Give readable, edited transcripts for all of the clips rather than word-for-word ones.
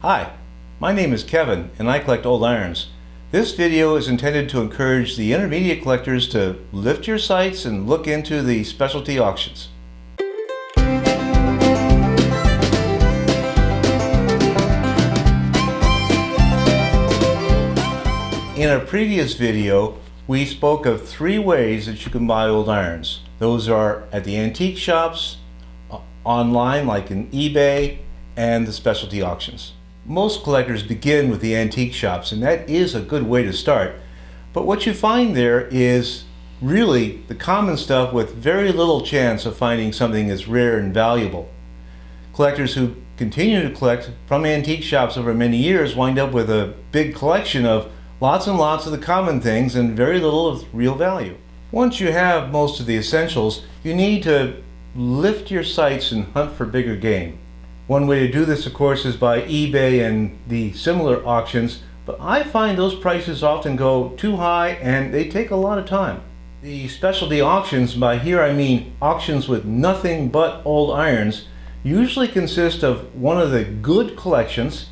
Hi, my name is Kevin and I collect old irons. This video is intended to encourage the intermediate collectors to lift your sights and look into the specialty auctions. In a previous video, we spoke of 3 ways that you can buy old irons. Those are at the antique shops, online like in eBay, and the specialty auctions. Most collectors begin with the antique shops, and that is a good way to start. But what you find there is really the common stuff with very little chance of finding something that's rare and valuable. Collectors who continue to collect from antique shops over many years wind up with a big collection of lots and lots of the common things and very little of real value. Once you have most of the essentials, you need to lift your sights and hunt for bigger game. One way to do this, of course, is by eBay and the similar auctions, but I find those prices often go too high and they take a lot of time. The specialty auctions, by here I mean auctions with nothing but old irons, usually consist of one of the good collections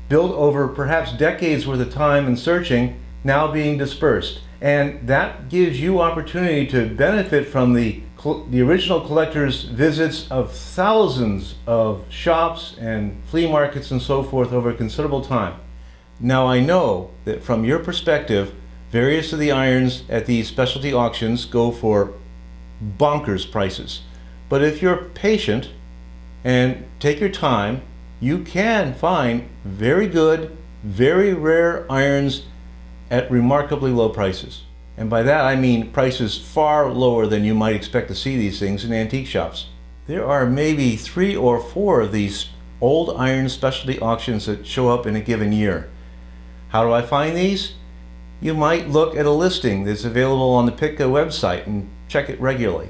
built over perhaps decades worth of time and searching, now being dispersed. And that gives you opportunity to benefit from the original collector's visits of thousands of shops and flea markets and so forth over a considerable time. Now I know that from your perspective, various of the irons at these specialty auctions go for bonkers prices. But if you're patient and take your time, you can find very good, very rare irons at remarkably low prices. And by that I mean prices far lower than you might expect to see these things in antique shops. There are maybe 3 or 4 of these old iron specialty auctions that show up in a given year. How do I find these? You might look at a listing that's available on the PITCA website and check it regularly.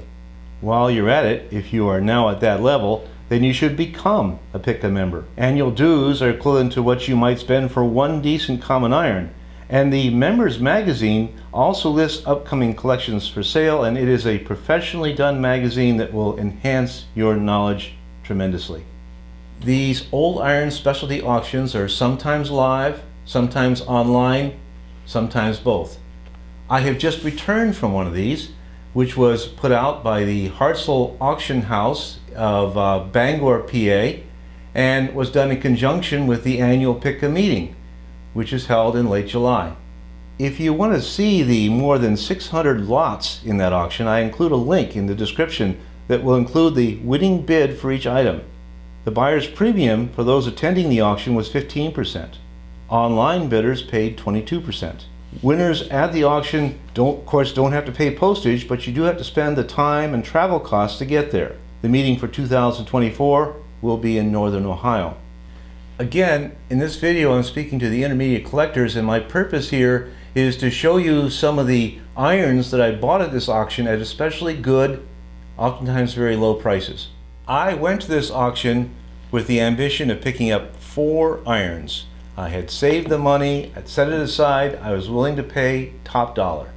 While you're at it, if you are now at that level, then you should become a PITCA member. Annual dues are equivalent to what you might spend for one decent common iron. And the Members magazine also lists upcoming collections for sale, and it is a professionally done magazine that will enhance your knowledge tremendously. These old iron specialty auctions are sometimes live, sometimes online, sometimes both. I have just returned from one of these, which was put out by the Hartselle auction house of Bangor, PA, and was done in conjunction with the annual PITCA meeting, which is held in late July. If you want to see the more than 600 lots in that auction, I include a link in the description that will include the winning bid for each item. The buyer's premium for those attending the auction was 15%. Online bidders paid 22%. Winners at the auction of course don't have to pay postage, but you do have to spend the time and travel costs to get there. The meeting for 2024 will be in Northern Ohio. Again, in this video I'm speaking to the intermediate collectors, and my purpose here is to show you some of the irons that I bought at this auction at especially good, oftentimes very low prices. I went to this auction with the ambition of picking up 4 irons. I had saved the money, I'd set it aside, I was willing to pay top dollar.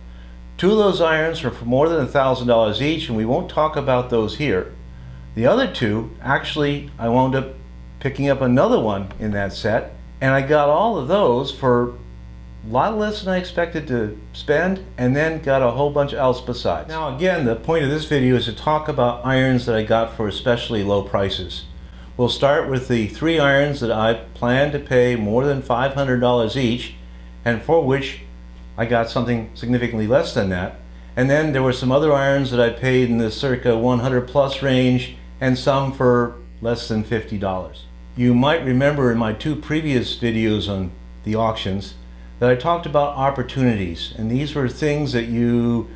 2 of those irons are for more than $1,000 each, and we won't talk about those here. The other 2, actually, I wound up picking up another one in that set, and I got all of those for a lot less than I expected to spend, and then got a whole bunch else besides. Now again, the point of this video is to talk about irons that I got for especially low prices. We'll start with the 3 irons that I plan to pay more than $500 each, and for which I got something significantly less than that. And then there were some other irons that I paid in the circa 100 plus range, and some for less than $50. You might remember in my 2 previous videos on the auctions that I talked about opportunities, and these were things that you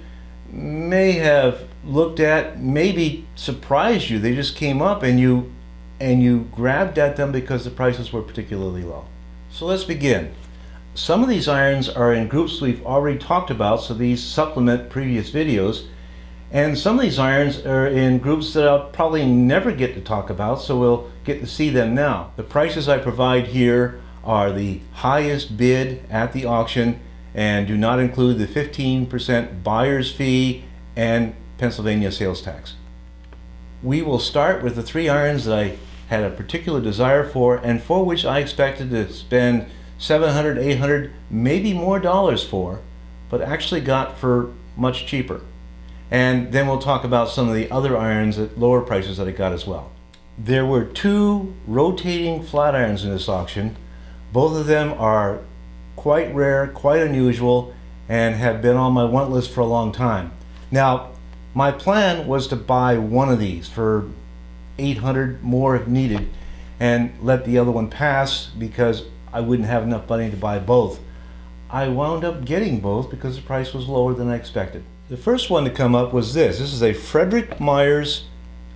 may have looked at, maybe surprised you. They just came up and you grabbed at them because the prices were particularly low. So let's begin. Some of these irons are in groups we've already talked about, so these supplement previous videos. And some of these irons are in groups that I'll probably never get to talk about, so we'll get to see them now. The prices I provide here are the highest bid at the auction and do not include the 15% buyer's fee and Pennsylvania sales tax. We will start with the 3 irons that I had a particular desire for, and for which I expected to spend $700, $800, maybe more dollars for, but actually got for much cheaper. And then we'll talk about some of the other irons at lower prices that I got as well. There were two rotating flat irons in this auction. Both of them are quite rare, quite unusual, and have been on my want list for a long time. Now, my plan was to buy one of these for $800 more if needed, and let the other one pass because I wouldn't have enough money to buy both. I wound up getting both because the price was lower than I expected. The first one to come up was this. This is a Frederick Myers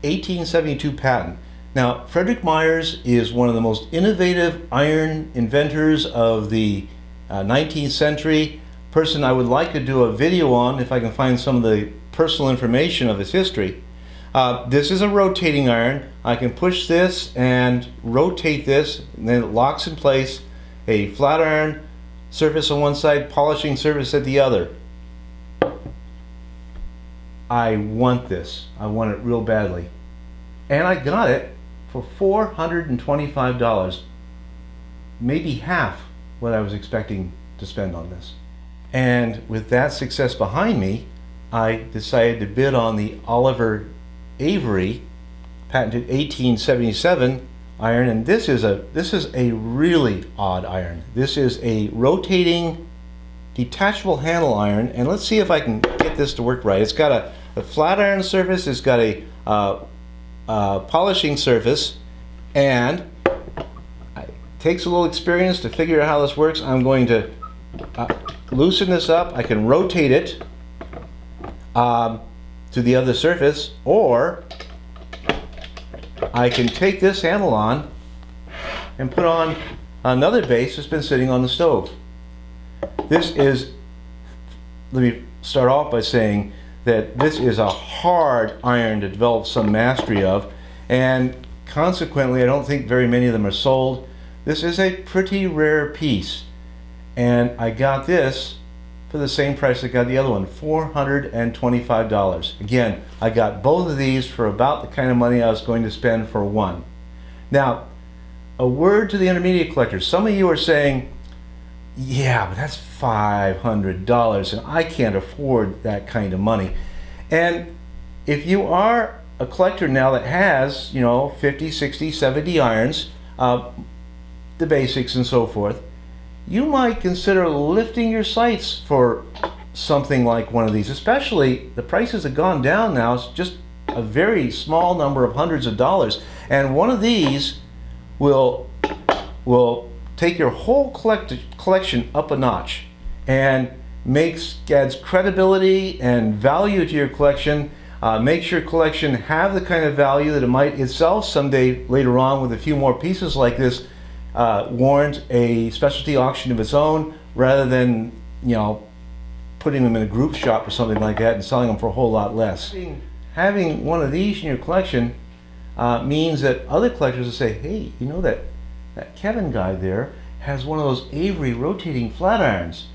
1872 patent. Now, Frederick Myers is one of the most innovative iron inventors of the 19th century. Person I would like to do a video on if I can find some of the personal information of his history. This is a rotating iron. I can push this and rotate this, and then it locks in place. A flat iron surface on one side, polishing surface at the other. I want this. I want it real badly. And I got it for $425. Maybe half what I was expecting to spend on this. And with that success behind me, I decided to bid on the Avery patented 1877 iron, and this is a really odd iron. This is a rotating detachable handle iron, and let's see if I can get this to work right. It's got a flat iron surface, it's got a polishing surface, and it takes a little experience to figure out how this works. I'm going to loosen this up. I can rotate it to the other surface, or I can take this handle on and put on another base that's been sitting on the stove. This is, let me start off by saying that this is a hard iron to develop some mastery of, and consequently I don't think very many of them are sold. This is a pretty rare piece, and I got this for the same price I got the other one, $425. Again, I got both of these for about the kind of money I was going to spend for one. Now, a word to the intermediate collectors. Some of you are saying, yeah, but that's $500 and I can't afford that kind of money. And if you are a collector now that has, 50, 60, 70 irons, the basics and so forth, you might consider lifting your sights for something like one of these. Especially, the prices have gone down now. It's just a very small number of hundreds of dollars. And one of these will take your whole collection up a notch and adds credibility and value to your collection. Makes your collection have the kind of value that it might itself someday later on, with a few more pieces like this, warrant a specialty auction of its own, rather than putting them in a group shop or something like that and selling them for a whole lot less. Having one of these in your collection means that other collectors will say, hey, that Kevin guy there has one of those Avery rotating flat irons.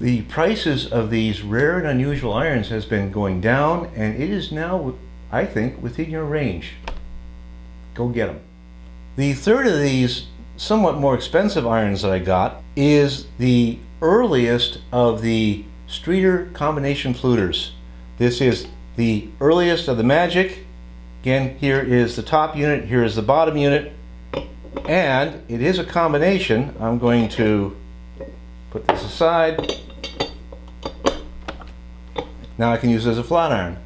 The prices of these rare and unusual irons has been going down, and it is now, I think, within your range. Go get them. The third of these somewhat more expensive irons that I got is the earliest of the Streeter combination fluters. This is the earliest of the Magic. Again, here is the top unit, here is the bottom unit, and it is a combination. I'm going to put this aside. Now I can use it as a flat iron.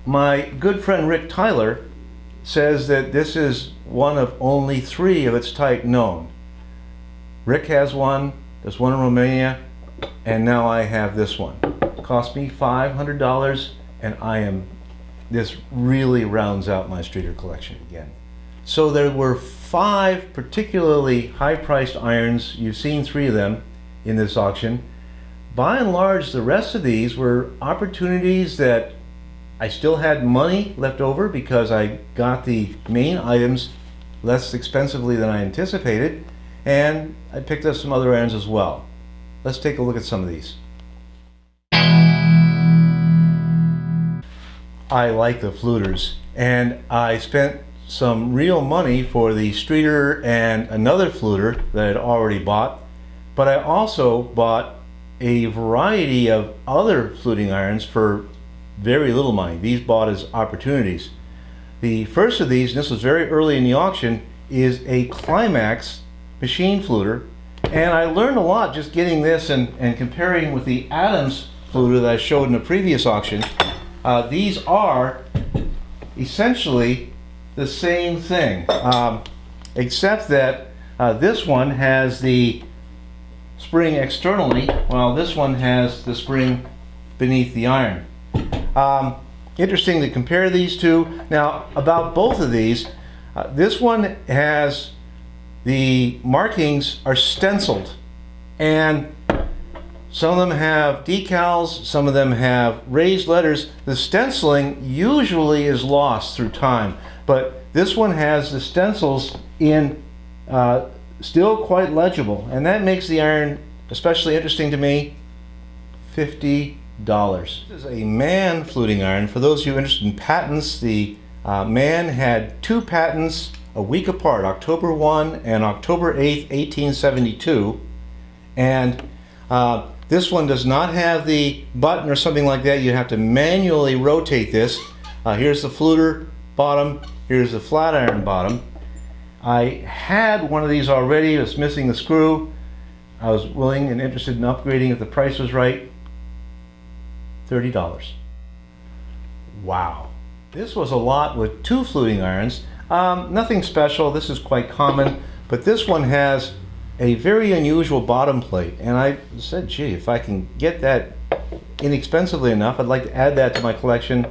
My good friend Rick Tyler says that this is one of only 3 of its type known. Rick has one, there's one in Romania, and now I have this one. It cost me $500, and this really rounds out my Streeter collection again. So there were 5 particularly high-priced irons. You've seen 3 of them in this auction. By and large, the rest of these were opportunities that I still had money left over because I got the main items less expensively than I anticipated, and I picked up some other irons as well. Let's take a look at some of these. I like the Fluters. and I spent some real money for the Streeter and another Fluter that I'd already bought, but I also bought a variety of other fluting irons for very little money. These bought as opportunities. The first of these, and this was very early in the auction, is a Climax machine fluter, and I learned a lot just getting this and comparing with the Adams fluter that I showed in the previous auction. These are essentially the same thing, except that this one has the spring externally, while this one has the spring beneath the iron. Interesting to compare these two. Now, about both of these, this one has the markings are stenciled, and some of them have decals, some of them have raised letters. The stenciling usually is lost through time, but this one has the stencils in still quite legible, and that makes the iron especially interesting to me. $50. This is a Mann fluting iron. For those of you interested in patents, the Mann had two patents a week apart, October 1 and October 8th, 1872, and this one does not have the button or something like that. You have to manually rotate this. Here's the Fluter bottom, here's the flat iron bottom. I had one of these already. It was missing the screw. I was willing and interested in upgrading if the price was right. $30. Wow. This was a lot with two fluting irons. Nothing special. This is quite common, but this one has a very unusual bottom plate, and I said, gee, if I can get that inexpensively enough, I'd like to add that to my collection.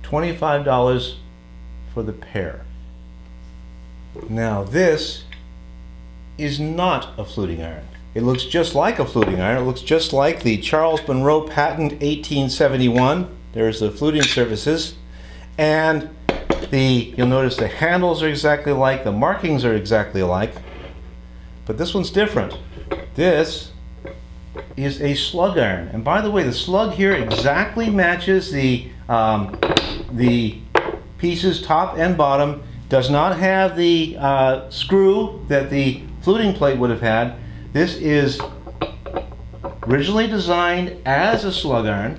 $25 for the pair. Now this is not a fluting iron. It looks just like a fluting iron. It looks just like the Charles Monroe patent 1871. There's the fluting surfaces, and you'll notice the handles are exactly alike, the markings are exactly alike, but this one's different. This is a slug iron, and by the way, the slug here exactly matches the pieces top and bottom. Does not have the screw that the fluting plate would have had. This is originally designed as a slug iron,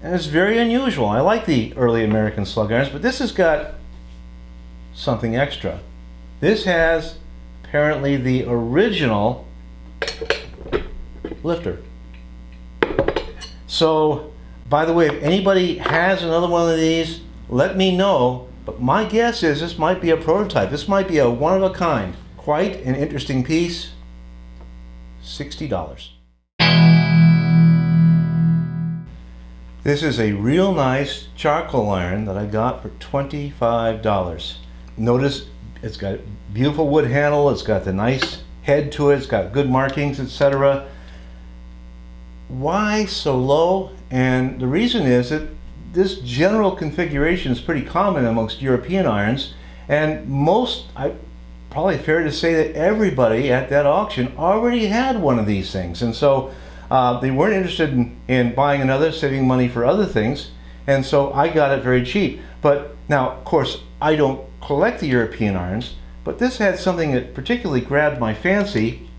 and it's very unusual. I like the early American slug irons, but this has got something extra. This has apparently the original lifter. So, by the way, if anybody has another one of these, let me know. But my guess is this might be a prototype. This might be a one-of-a-kind. Quite an interesting piece. $60. This is a real nice charcoal iron that I got for $25. Notice it's got a beautiful wood handle, it's got the nice head to it, it's got good markings, etc. Why so low? And the reason is that this general configuration is pretty common amongst European irons, and probably fair to say that everybody at that auction already had one of these things, and so they weren't interested in buying another, saving money for other things, and so I got it very cheap. But now, of course, I don't collect the European irons, but this had something that particularly grabbed my fancy.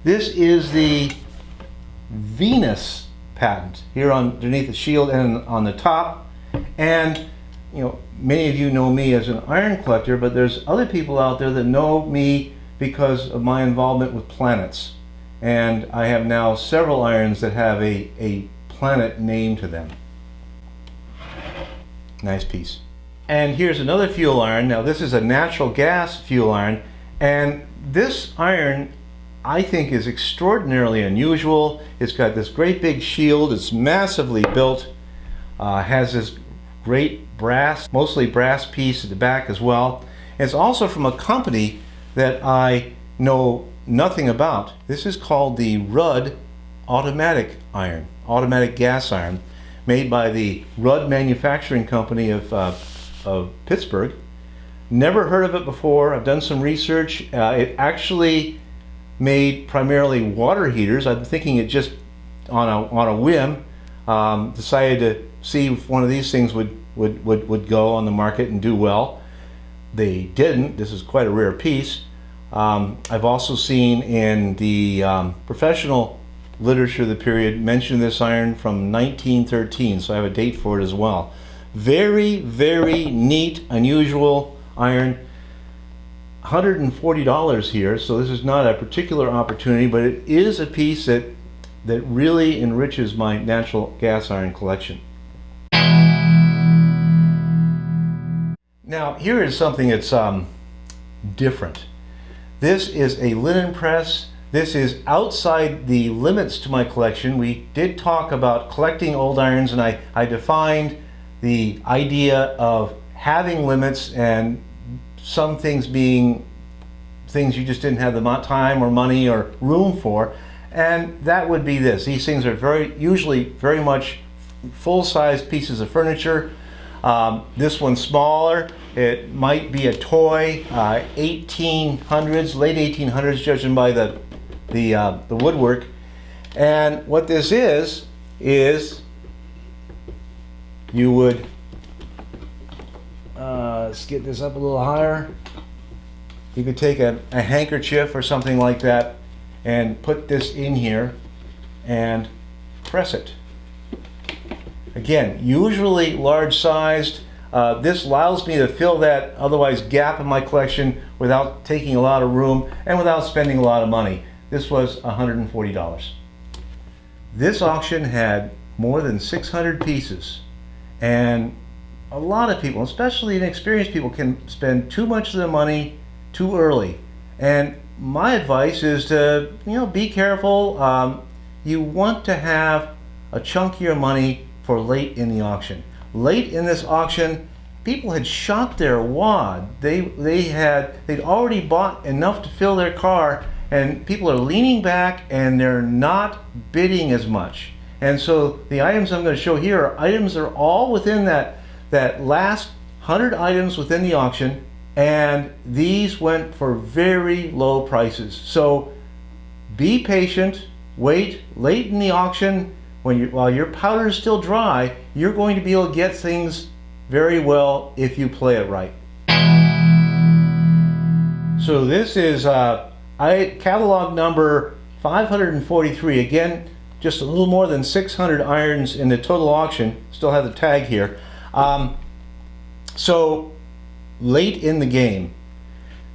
This is the Venus patent here underneath the shield and on the top. And you know, many of you know me as an iron collector, but there's other people out there that know me because of my involvement with planets, and I have now several irons that have a planet name to them. Nice piece. And here's another fuel iron. Now this is a natural gas fuel iron, and this iron I think is extraordinarily unusual. It's got this great big shield, it's massively built, has this great brass, mostly brass piece at the back as well. And it's also from a company that I know nothing about. This is called the Rudd automatic iron, automatic gas iron, made by the Rudd Manufacturing Company of Pittsburgh. Never heard of it before. I've done some research. It actually made primarily water heaters. I'm thinking it just on a whim, Decided to see if one of these things would go on the market and do well. They didn't. This is quite a rare piece. I've also seen in the professional literature of the period mention this iron from 1913, so I have a date for it as well. Very, very neat, unusual iron. $140 here, so this is not a particular opportunity, but it is a piece that really enriches my natural gas iron collection. Now here is something that's different. This is a linen press. This is outside the limits to my collection. We did talk about collecting old irons, and I defined the idea of having limits and some things being things you just didn't have the time or money or room for, and that would be this. These things are usually very much full-size pieces of furniture. This one's smaller. It might be a toy, 1800s, late 1800s, judging by the woodwork. And what this is you would let's get this up a little higher. You could take a handkerchief or something like that and put this in here and press it. Again, usually large sized. This allows me to fill that otherwise gap in my collection without taking a lot of room and without spending a lot of money. This was $140. This auction had more than 600 pieces, and a lot of people, especially inexperienced people, can spend too much of their money too early. And my advice is to, be careful. You want to have a chunk of your money for late in the auction. Late in this auction, people had shot their wad. They'd already bought enough to fill their car, and people are leaning back and they're not bidding as much. And so the items I'm going to show here are items that are all within that last 100 items within the auction, and these went for very low prices. So be patient, wait. Late in the auction, while your powder is still dry, you're going to be able to get things very well if you play it right. So this is catalog number 543. Again, just a little more than 600 irons in the total auction. Still have the tag here. So late in the game,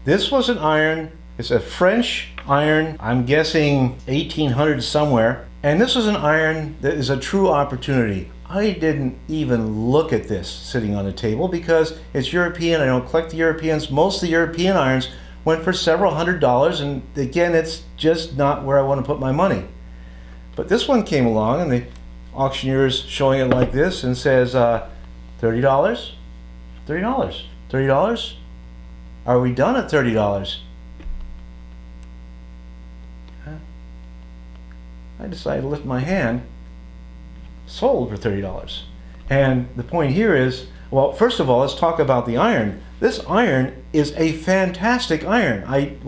this was an iron. It's a French iron. I'm guessing 1800s somewhere. And this is an iron that is a true opportunity. I didn't even look at this sitting on the table because it's European. I don't collect the Europeans. Most of the European irons went for several $100s, and again, it's just not where I want to put my money. But this one came along, and the auctioneer is showing it like this and says, $30, $30, $30. Are we done at $30? I decided to lift my hand. Sold for $30. And the point here is, well, first of all, let's talk about the iron. This iron is a fantastic iron. I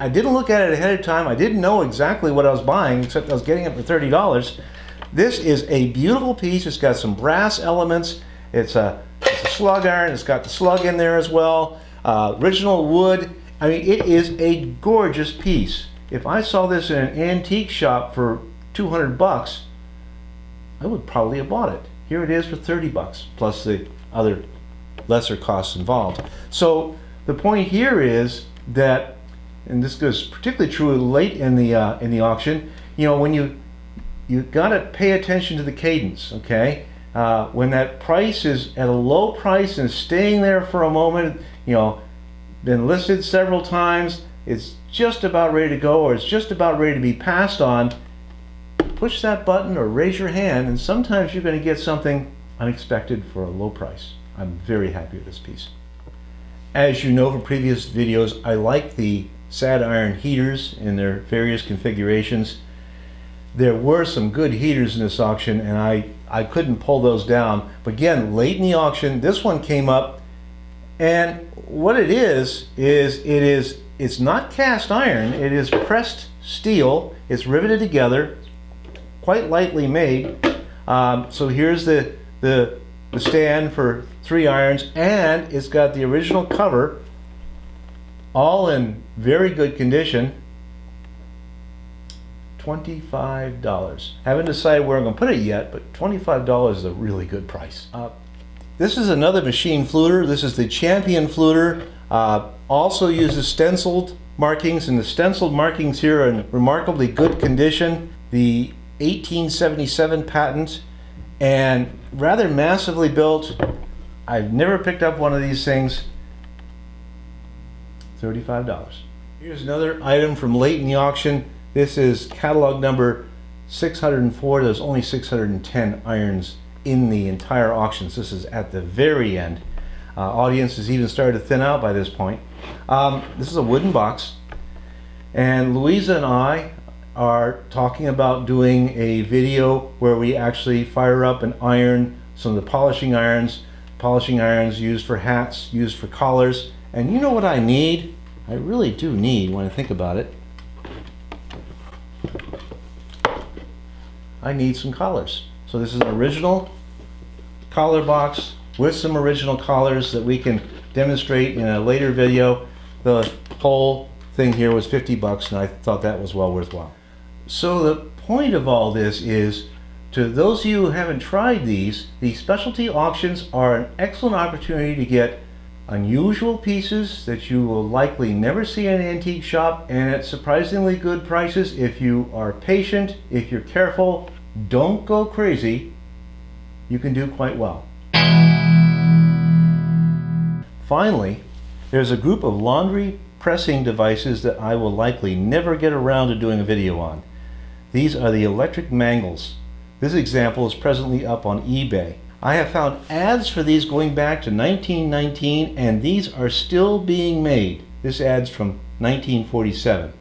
didn't look at it ahead of time. I didn't know exactly what I was buying, except I was getting it for $30. This is a beautiful piece. It's got some brass elements. It's a slug iron. It's got the slug in there as well. Original wood. I mean, it is a gorgeous piece. If I saw this in an antique shop for 200 bucks, I would probably have bought it. Here it is for 30 bucks, plus the other lesser costs involved. So the point here is that, and this goes particularly true late in the auction, when you got to pay attention to the cadence, okay? When that price is at a low price and staying there for a moment, been listed several times, it's just about ready to go, or it's just about ready to be passed on, push that button or raise your hand, and sometimes you're going to get something unexpected for a low price. I'm very happy with this piece. As you know from previous videos, I like the sad iron heaters in their various configurations. There were some good heaters in this auction, and I couldn't pull those down. But again, late in the auction, this one came up, and what it is it's not cast iron. It is pressed steel. It's riveted together, quite lightly made. So here's the stand for 3 irons, and it's got the original cover, all in very good condition. $25. Haven't decided where I'm going to put it yet, but $25 is a really good price. This is another machine fluter. This is the Champion Fluter. Also uses stenciled markings, and the stenciled markings here are in remarkably good condition. The 1877 patent, and rather massively built. I've never picked up one of these things. $35. Here's another item from late in the auction. This is catalog number 604. There's only 610 irons in the entire auction. So this is at the very end. Audience has even started to thin out by this point. This is a wooden box, and Louisa and I are talking about doing a video where we actually fire up and iron some of the polishing irons used for hats, used for collars. And you know what I need? I really do need, when I think about it, I need some collars. So this is an original collar box with some original collars that we can demonstrate in a later video. The whole thing here was $50, and I thought that was well worthwhile. So the point of all this is, to those of you who haven't tried these, the specialty auctions are an excellent opportunity to get unusual pieces that you will likely never see in an antique shop, and at surprisingly good prices. If you are patient, if you're careful, don't go crazy, you can do quite well. Finally, there's a group of laundry pressing devices that I will likely never get around to doing a video on. These are the electric Mangles. This example is presently up on eBay. I have found ads for these going back to 1919, and these are still being made. This ad's from 1947.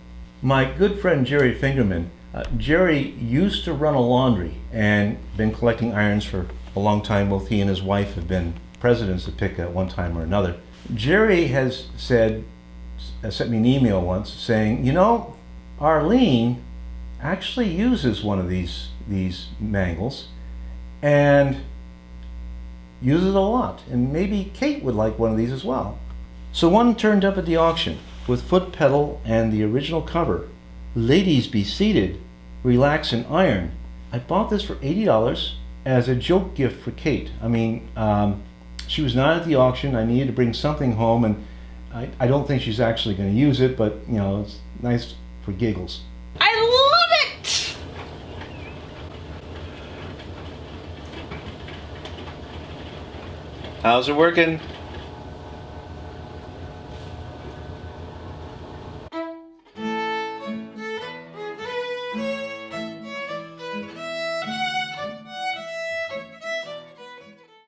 My good friend Jerry Fingerman, Jerry used to run a laundry and been collecting irons for a long time. Both he and his wife have been presidents of PICA at one time or another. Jerry has said, sent me an email once saying, you know, Arlene actually uses one of these Mangles and uses it a lot, and maybe Kate would like one of these as well. So one turned up at the auction with foot pedal and the original cover. Ladies be seated, relax and iron. I bought this for $80 as a joke gift for Kate. I mean, she was not at the auction. I needed to bring something home, and I don't think she's actually going to use it, but you know, it's nice for giggles. I love it! How's it working?